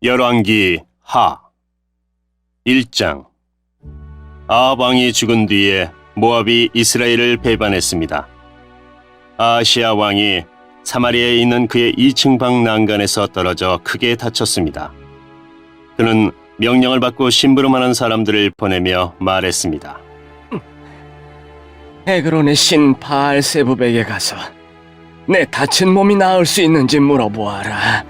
열왕기 하 1장. 아합 왕이 죽은 뒤에 모압이 이스라엘을 배반했습니다. 아하시야 왕이 사마리아에 있는 그의 2층 방 난간에서 떨어져 크게 다쳤습니다. 그는 명령을 받고 심부름하는 사람들을 보내며 말했습니다. 에그론의 신 바알세부백에 가서 내 다친 몸이 나을 수 있는지 물어보아라.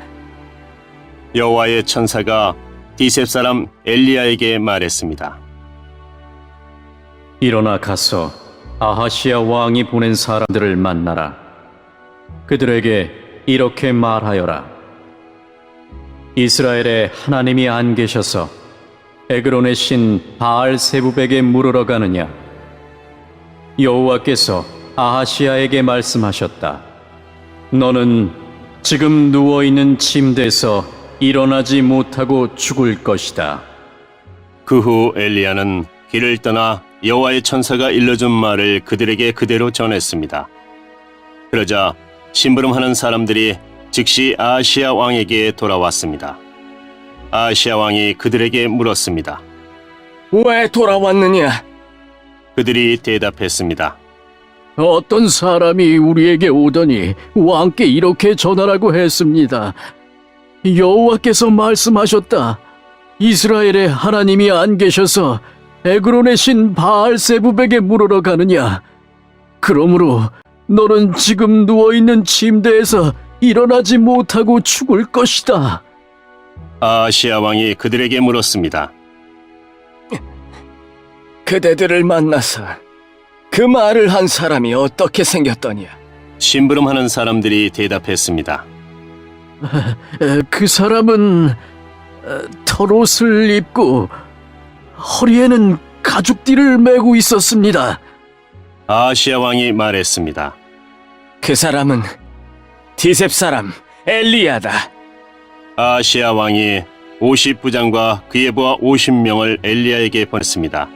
여호와의 천사가 디셉 사람 엘리야에게 말했습니다. 일어나 가서 아하시야 왕이 보낸 사람들을 만나라. 그들에게 이렇게 말하여라. 이스라엘에 하나님이 안 계셔서 에그론의 신 바알세부백에 물으러 가느냐? 여호와께서 아하시야에게 말씀하셨다. 너는 지금 누워있는 침대에서 일어나지 못하고 죽을 것이다. 그 후 엘리야는 길을 떠나 여호와의 천사가 일러준 말을 그들에게 그대로 전했습니다. 그러자 심부름하는 사람들이 즉시 아하시야 왕에게 돌아왔습니다. 아하시야 왕이 그들에게 물었습니다. 왜 돌아왔느냐? 그들이 대답했습니다. 어떤 사람이 우리에게 오더니 왕께 이렇게 전하라고 했습니다. 여호와께서 말씀하셨다. 이스라엘에 하나님이 안 계셔서 에그론의 신 바알세부백에 물으러 가느냐? 그러므로 너는 지금 누워있는 침대에서 일어나지 못하고 죽을 것이다. 아하시야 왕이 그들에게 물었습니다. 그대들을 만나서 그 말을 한 사람이 어떻게 생겼더냐? 심부름하는 사람들이 대답했습니다. 그 사람은 털옷을 입고 허리에는 가죽띠를 메고 있었습니다. 아하시야 왕이 말했습니다. 그 사람은 디셉 사람 엘리야다. 아하시야 왕이 50부장과 그의 부하 50명을 엘리야에게 보냈습니다.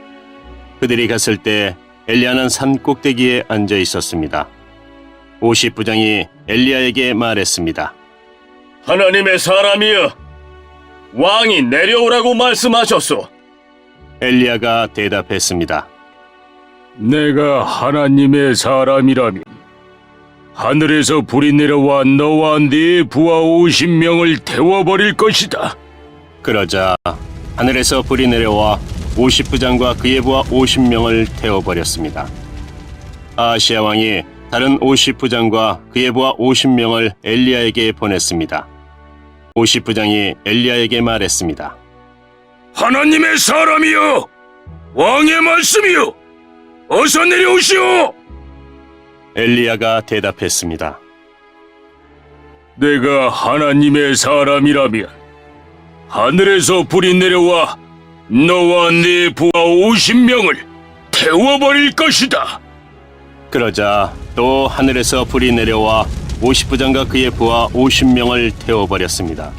그들이 갔을 때 엘리야는 산 꼭대기에 앉아 있었습니다. 50부장이 엘리야에게 말했습니다. 하나님의 사람이여, 왕이 내려오라고 말씀하셨소. 엘리야가 대답했습니다. 내가 하나님의 사람이라면 하늘에서 불이 내려와 너와 네 부하 50명을 태워버릴 것이다. 그러자 하늘에서 불이 내려와 50부장과 그의 부하 50명을 태워버렸습니다. 아하시야 왕이 다른 50부장과 그의 부하 50명을 엘리야에게 보냈습니다. 50부장이 엘리야에게 말했습니다. 하나님의 사람이여, 왕의 말씀이여, 어서 내려오시오. 엘리야가 대답했습니다. 내가 하나님의 사람이라면 하늘에서 불이 내려와 너와 네 부하 50명을 태워버릴 것이다. 그러자 또 하늘에서 불이 내려와 50부장과 그의 부하 50명을 태워버렸습니다.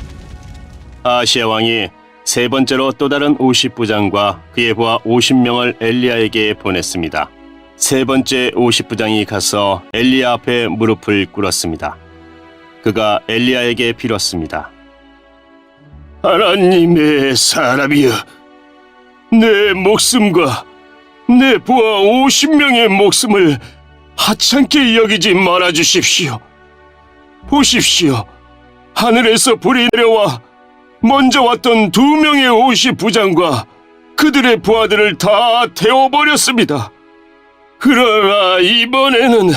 아하시야 왕이 세 번째로 또 다른 50부장과 그의 부하 50명을 엘리야에게 보냈습니다. 세 번째 50부장이 가서 엘리야 앞에 무릎을 꿇었습니다. 그가 엘리야에게 빌었습니다. 하나님의 사람이여, 내 목숨과 내 부하 50명의 목숨을 하찮게 여기지 말아 주십시오. 보십시오. 하늘에서 불이 내려와 먼저 왔던 2명의 50부장과 그들의 부하들을 다 태워버렸습니다. 그러나 이번에는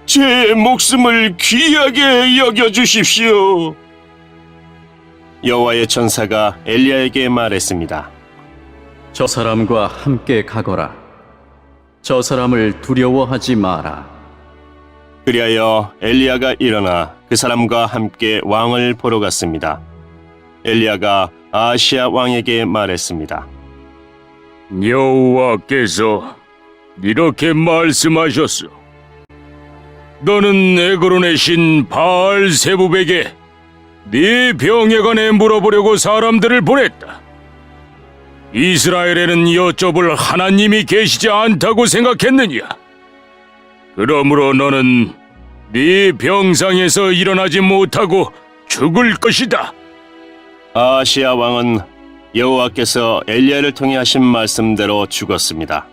제 목숨을 귀하게 여겨주십시오. 여호와의 천사가 엘리야에게 말했습니다. 저 사람과 함께 가거라. 저 사람을 두려워하지 마라. 그리하여 엘리야가 일어나 그 사람과 함께 왕을 보러 갔습니다. 엘리야가 아하시야 왕에게 말했습니다. 여호와께서 이렇게 말씀하셨소. 너는 에그론의 신 바알세부백에 네 병에 관해 물어보려고 사람들을 보냈다. 이스라엘에는 여쭤볼 하나님이 계시지 않다고 생각했느냐? 그러므로 너는 네 병상에서 일어나지 못하고 죽을 것이다. 아하시아 왕은 여호와께서 엘리야를 통해 하신 말씀대로 죽었습니다.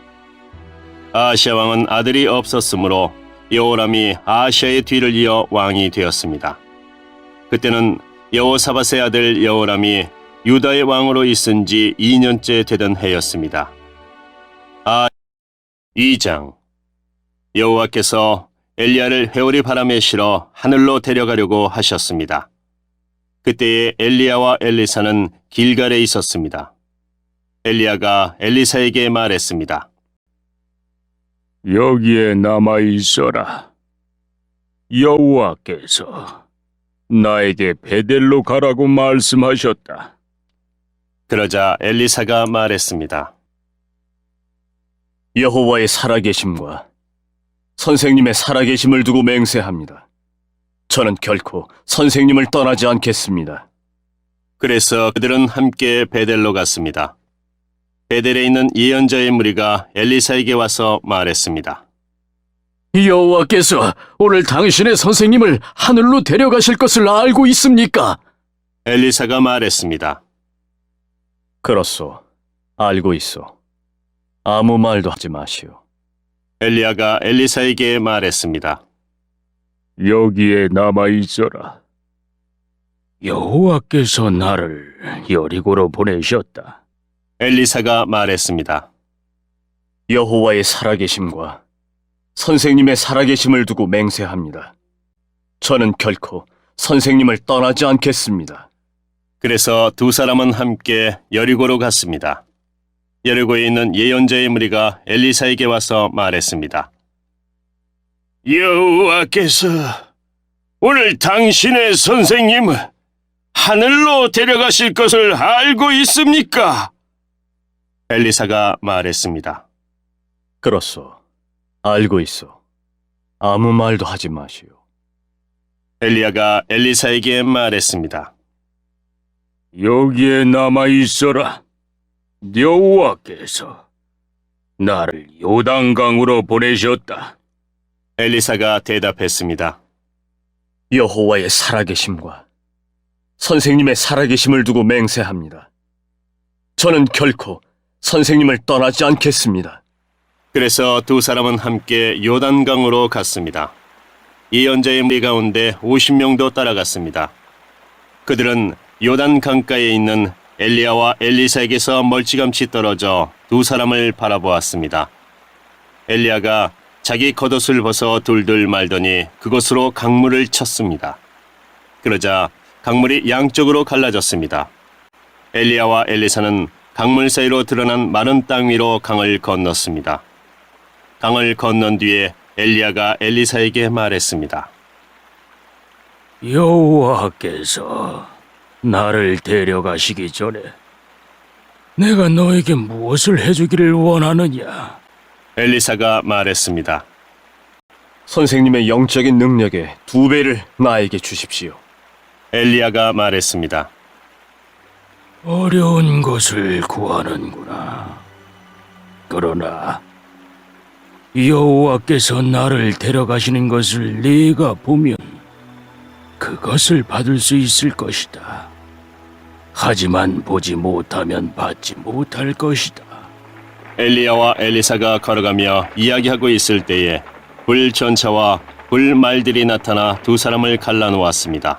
아하시아 왕은 아들이 없었으므로 여호람이 아하시아의 뒤를 이어 왕이 되었습니다. 그때는 여호사밧의 아들 여호람이 유다의 왕으로 있은 지 2년째 되던 해였습니다. 2장 여호와께서 엘리야를 회오리 바람에 실어 하늘로 데려가려고 하셨습니다. 그때에 엘리야와 엘리사는 길갈에 있었습니다. 엘리야가 엘리사에게 말했습니다. 여기에 남아 있어라. 여호와께서 나에게 베델로 가라고 말씀하셨다. 그러자 엘리사가 말했습니다. 여호와의 살아계심과 선생님의 살아계심을 두고 맹세합니다. 저는 결코 선생님을 떠나지 않겠습니다. 그래서 그들은 함께 베델로 갔습니다. 베델에 있는 예언자의 무리가 엘리사에게 와서 말했습니다. 여호와께서 오늘 당신의 선생님을 하늘로 데려가실 것을 알고 있습니까? 엘리사가 말했습니다. 그렇소. 알고 있소. 아무 말도 하지 마시오. 엘리야가 엘리사에게 말했습니다. 여기에 남아 있어라. 여호와께서 나를 여리고로 보내셨다. 엘리사가 말했습니다. 여호와의 살아계심과 선생님의 살아계심을 두고 맹세합니다. 저는 결코 선생님을 떠나지 않겠습니다. 그래서 두 사람은 함께 여리고로 갔습니다. 여리고에 있는 예언자의 무리가 엘리사에게 와서 말했습니다. 여호와께서 오늘 당신의 선생님을 하늘로 데려가실 것을 알고 있습니까? 엘리사가 말했습니다. 그렇소. 알고 있어. 아무 말도 하지 마시오. 엘리야가 엘리사에게 말했습니다. 여기에 남아 있어라. 여호와께서 나를 요단강으로 보내셨다. 엘리사가 대답했습니다. 여호와의 살아계심과 선생님의 살아계심을 두고 맹세합니다. 저는 결코 선생님을 떠나지 않겠습니다. 그래서 두 사람은 함께 요단강으로 갔습니다. 예언자의 무리 가운데 50명도 따라갔습니다. 그들은 요단 강가에 있는 엘리야와 엘리사에게서 멀찌감치 떨어져 두 사람을 바라보았습니다. 엘리야가 자기 겉옷을 벗어 둘둘 말더니 그곳으로 강물을 쳤습니다. 그러자 강물이 양쪽으로 갈라졌습니다. 엘리야와 엘리사는 강물 사이로 드러난 마른 땅 위로 강을 건넜습니다. 강을 건넌 뒤에 엘리야가 엘리사에게 말했습니다. 여호와께서 나를 데려가시기 전에 내가 너에게 무엇을 해주기를 원하느냐? 엘리사가 말했습니다. 선생님의 영적인 능력의 2배를 나에게 주십시오. 엘리야가 말했습니다. 어려운 것을 구하는구나. 그러나 여호와께서 나를 데려가시는 것을 네가 보면 그것을 받을 수 있을 것이다. 하지만 보지 못하면 받지 못할 것이다. 엘리야와 엘리사가 걸어가며 이야기하고 있을 때에 불전차와 불말들이 나타나 두 사람을 갈라놓았습니다.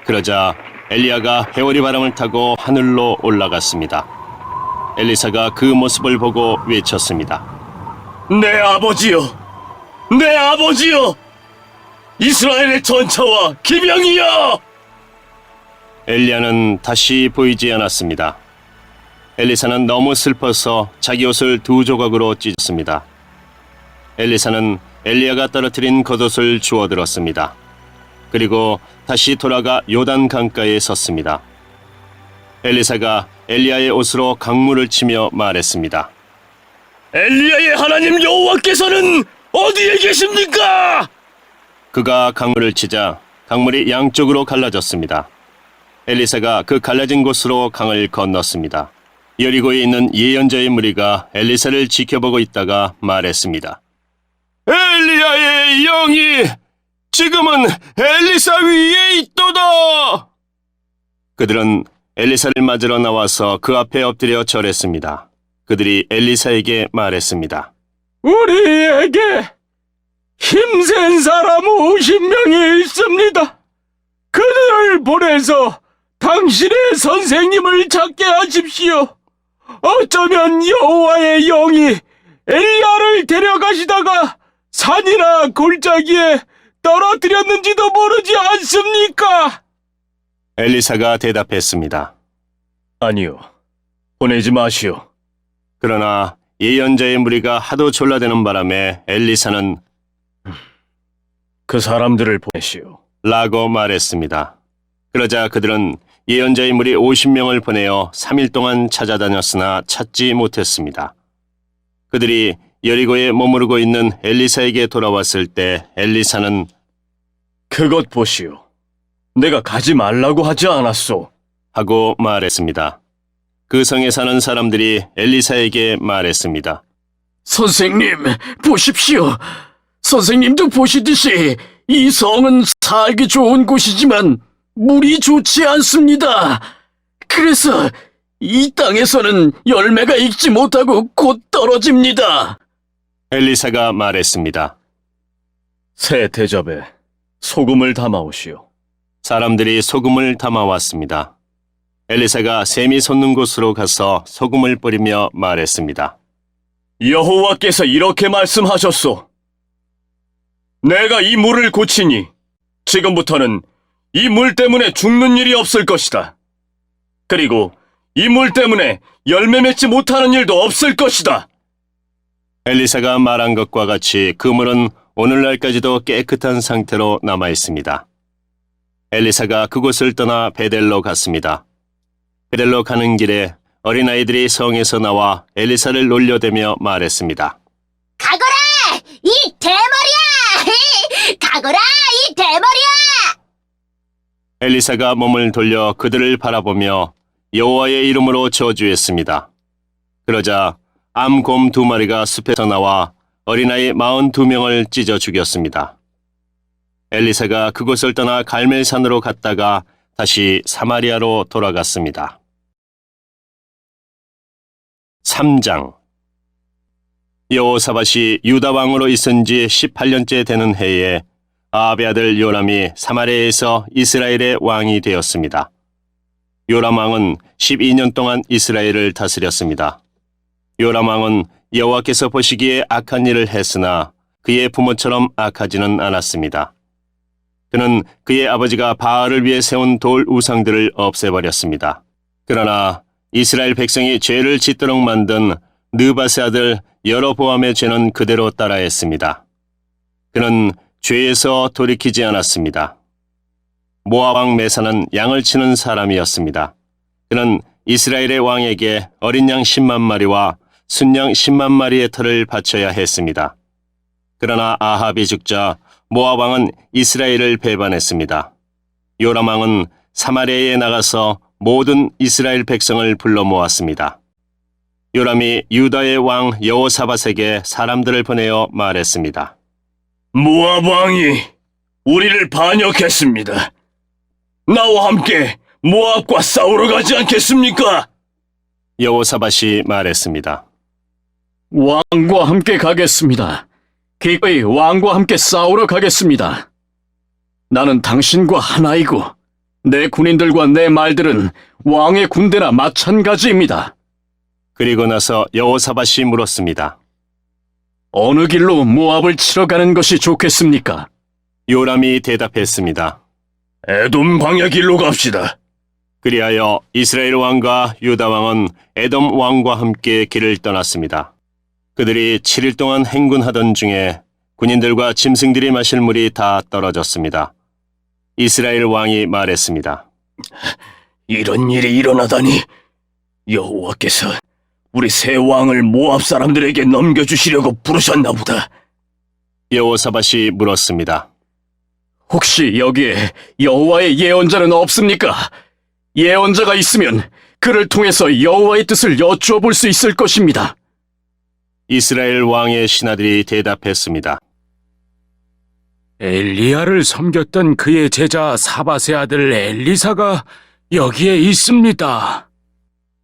그러자 엘리야가 회오리 바람을 타고 하늘로 올라갔습니다. 엘리사가 그 모습을 보고 외쳤습니다. 내 아버지여! 내 아버지여! 이스라엘의 전차와 기병이여! 엘리야는 다시 보이지 않았습니다. 엘리사는 너무 슬퍼서 자기 옷을 두 조각으로 찢었습니다. 엘리사는 엘리야가 떨어뜨린 겉옷을 주워 들었습니다. 그리고 다시 돌아가 요단 강가에 섰습니다. 엘리사가 엘리야의 옷으로 강물을 치며 말했습니다. 엘리야의 하나님 여호와께서는 어디에 계십니까? 그가 강물을 치자 강물이 양쪽으로 갈라졌습니다. 엘리사가 그 갈라진 곳으로 강을 건넜습니다. 여리고에 있는 예언자의 무리가 엘리사를 지켜보고 있다가 말했습니다. 엘리야의 영이 지금은 엘리사 위에 있도다. 그들은 엘리사를 맞으러 나와서 그 앞에 엎드려 절했습니다. 그들이 엘리사에게 말했습니다. 우리에게 힘센 사람 50명이 있습니다. 그들을 보내서 당신의 선생님을 찾게 하십시오. 어쩌면 여호와의 영이 엘리야를 데려가시다가 산이나 골짜기에 떨어뜨렸는지도 모르지 않습니까? 엘리사가 대답했습니다. 아니요, 보내지 마시오. 그러나 예언자의 무리가 하도 졸라대는 바람에 엘리사는 그 사람들을 보내시오. 라고 말했습니다. 그러자 그들은 예언자의 무리 50명을 보내어 3일 동안 찾아다녔으나 찾지 못했습니다. 그들이 여리고에 머무르고 있는 엘리사에게 돌아왔을 때 엘리사는 그것 보시오. 내가 가지 말라고 하지 않았소. 하고 말했습니다. 그 성에 사는 사람들이 엘리사에게 말했습니다. 선생님, 보십시오. 선생님도 보시듯이 이 성은 살기 좋은 곳이지만 물이 좋지 않습니다. 그래서 이 땅에서는 열매가 익지 못하고 곧 떨어집니다. 엘리사가 말했습니다. 새 대접에 소금을 담아오시오. 사람들이 소금을 담아왔습니다. 엘리사가 샘이 솟는 곳으로 가서 소금을 뿌리며 말했습니다. 여호와께서 이렇게 말씀하셨소. 내가 이 물을 고치니 지금부터는 이 물 때문에 죽는 일이 없을 것이다. 그리고 이 물 때문에 열매 맺지 못하는 일도 없을 것이다. 엘리사가 말한 것과 같이 그 물은 오늘날까지도 깨끗한 상태로 남아 있습니다. 엘리사가 그곳을 떠나 베델로 갔습니다. 베델로 가는 길에 어린아이들이 성에서 나와 엘리사를 놀려대며 말했습니다. 가거라! 이 대머리야! 가거라! 이 대머리야! 엘리사가 몸을 돌려 그들을 바라보며 여호와의 이름으로 저주했습니다. 그러자 암곰 2마리가 숲에서 나와 어린아이 42명을 찢어 죽였습니다. 엘리사가 그곳을 떠나 갈멜산으로 갔다가 다시 사마리아로 돌아갔습니다. 3장 여호사밧이 유다 왕으로 있은 지 18년째 되는 해에 아합의 아들 요람이 사마리아에서 이스라엘의 왕이 되었습니다. 요람 왕은 12년 동안 이스라엘을 다스렸습니다. 요람 왕은 여호와께서 보시기에 악한 일을 했으나 그의 부모처럼 악하지는 않았습니다. 그는 그의 아버지가 바알을 위해 세운 돌 우상들을 없애버렸습니다. 그러나 이스라엘 백성이 죄를 짓도록 만든 느밧의 아들 여로보암의 죄는 그대로 따라했습니다. 그는 죄에서 돌이키지 않았습니다. 모압 왕 메사는 양을 치는 사람이었습니다. 그는 이스라엘의 왕에게 어린 양 10만 마리와 순양 10만 마리의 털을 바쳐야 했습니다. 그러나 아합이 죽자 모압 왕은 이스라엘을 배반했습니다. 요람 왕은 사마리아에 나가서 모든 이스라엘 백성을 불러 모았습니다. 요람이 유다의 왕 여호사밧에게 사람들을 보내어 말했습니다. 모압 왕이 우리를 반역했습니다. 나와 함께 모압과 싸우러 가지 않겠습니까? 여호사밧이 말했습니다. 왕과 함께 가겠습니다. 기꺼이 왕과 함께 싸우러 가겠습니다. 나는 당신과 하나이고 내 군인들과 내 말들은 왕의 군대나 마찬가지입니다. 그리고 나서 여호사밧이 물었습니다. 어느 길로 모압을 치러 가는 것이 좋겠습니까? 요람이 대답했습니다. 에돔 광야 길로 갑시다. 그리하여 이스라엘 왕과 유다 왕은 에돔 왕과 함께 길을 떠났습니다. 그들이 7일 동안 행군하던 중에 군인들과 짐승들이 마실 물이 다 떨어졌습니다. 이스라엘 왕이 말했습니다. 이런 일이 일어나다니 여호와께서 우리 새 왕을 모압 사람들에게 넘겨주시려고 부르셨나 보다. 여호사밧이 물었습니다. 혹시 여기에 여호와의 예언자는 없습니까? 예언자가 있으면 그를 통해서 여호와의 뜻을 여쭈어 수 있을 것입니다. 이스라엘 왕의 신하들이 대답했습니다. 엘리야를 섬겼던 그의 제자 사밧의 아들 엘리사가 여기에 있습니다.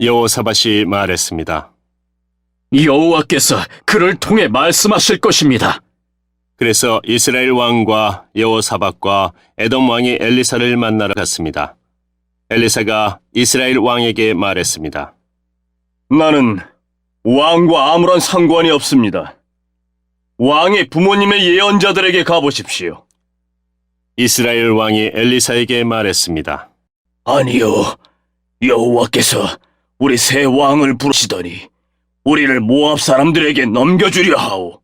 여호사밧이 말했습니다. 여호와께서 그를 통해 말씀하실 것입니다. 그래서 이스라엘 왕과 여호사밧과 에돔 왕이 엘리사를 만나러 갔습니다. 엘리사가 이스라엘 왕에게 말했습니다. 나는 왕과 아무런 상관이 없습니다. 왕의 부모님의 예언자들에게 가보십시오. 이스라엘 왕이 엘리사에게 말했습니다. 아니요, 여호와께서 우리 새 왕을 부르시더니 우리를 모압 사람들에게 넘겨주려 하오.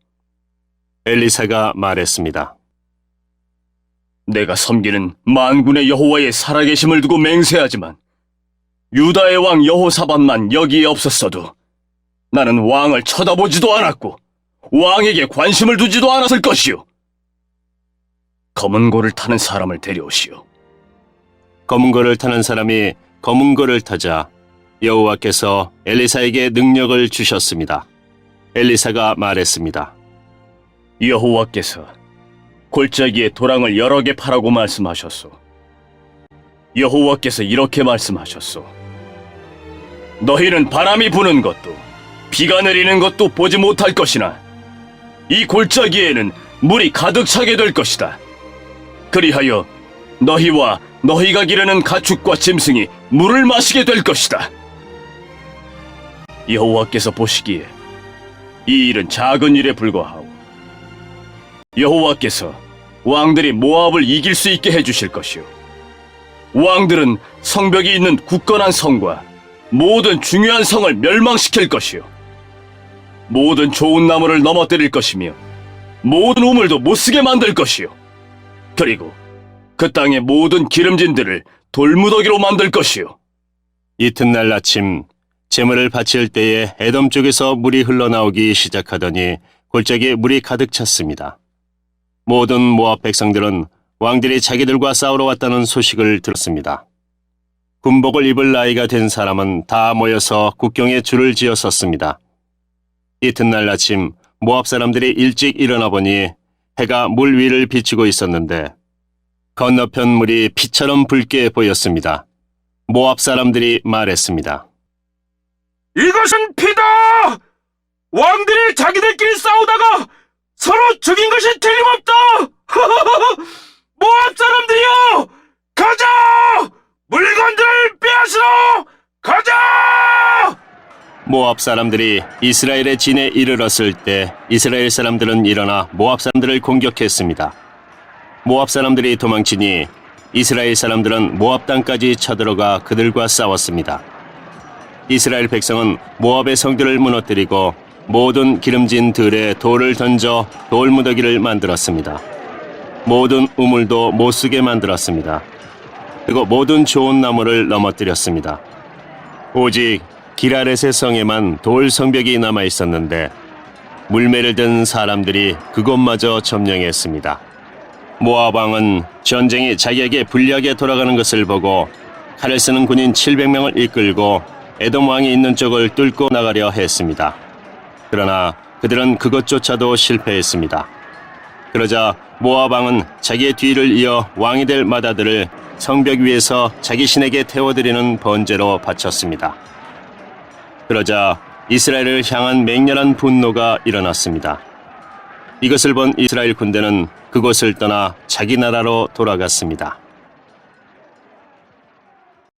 엘리사가 말했습니다. 내가 섬기는 만군의 여호와의 살아계심을 두고 맹세하지만 유다의 왕 여호사밧만 여기에 없었어도 나는 왕을 쳐다보지도 않았고 왕에게 관심을 두지도 않았을 것이오. 검은 고를 타는 사람을 데려오시오. 검은 고를 타는 사람이 검은 고를 타자 여호와께서 엘리사에게 능력을 주셨습니다. 엘리사가 말했습니다. 여호와께서 골짜기에 도랑을 여러 개 파라고 말씀하셨소. 여호와께서 이렇게 말씀하셨소. 너희는 바람이 부는 것도 비가 내리는 것도 보지 못할 것이나 이 골짜기에는 물이 가득 차게 될 것이다. 그리하여 너희와 너희가 기르는 가축과 짐승이 물을 마시게 될 것이다. 여호와께서 보시기에 이 일은 작은 일에 불과하오. 여호와께서 왕들이 모압을 이길 수 있게 해주실 것이오. 왕들은 성벽이 있는 굳건한 성과 모든 중요한 성을 멸망시킬 것이오. 모든 좋은 나무를 넘어뜨릴 것이며 모든 우물도 못쓰게 만들 것이오. 그리고 그 땅의 모든 기름진들을 돌무더기로 만들 것이오. 이튿날 아침 제물을 바칠 때에 에돔 쪽에서 물이 흘러나오기 시작하더니 골짜기에 물이 가득 찼습니다. 모든 모압 백성들은 왕들이 자기들과 싸우러 왔다는 소식을 들었습니다. 군복을 입을 나이가 된 사람은 다 모여서 국경에 줄을 지어 섰습니다. 이튿날 아침 모압 사람들이 일찍 일어나 보니 해가 물 위를 비추고 있었는데 건너편 물이 피처럼 붉게 보였습니다. 모압 사람들이 말했습니다. 이것은 피다! 왕들이 자기들끼리 싸우다가 서로 죽인 것이 틀림없다! 모압 사람들이여! 가자! 물건들을 빼앗으러 가자! 모압 사람들이 이스라엘의 진에 이르렀을 때 이스라엘 사람들은 일어나 모압 사람들을 공격했습니다. 모압 사람들이 도망치니 이스라엘 사람들은 모압 땅까지 쳐들어가 그들과 싸웠습니다. 이스라엘 백성은 모압의 성들을 무너뜨리고 모든 기름진 들에 돌을 던져 돌무더기를 만들었습니다. 모든 우물도 못쓰게 만들었습니다. 그리고 모든 좋은 나무를 넘어뜨렸습니다. 오직 기라렛의 성에만 돌 성벽이 남아 있었는데 물매를 든 사람들이 그곳마저 점령했습니다. 모압 왕은 전쟁이 자기에게 불리하게 돌아가는 것을 보고 칼을 쓰는 군인 700명을 이끌고 에돔 왕이 있는 쪽을 뚫고 나가려 했습니다. 그러나 그들은 그것조차도 실패했습니다. 그러자 모압 왕은 자기의 뒤를 이어 왕이 될 마다들을 성벽 위에서 자기 신에게 태워드리는 번제로 바쳤습니다. 그러자 이스라엘을 향한 맹렬한 분노가 일어났습니다. 이것을 본 이스라엘 군대는 그곳을 떠나 자기 나라로 돌아갔습니다.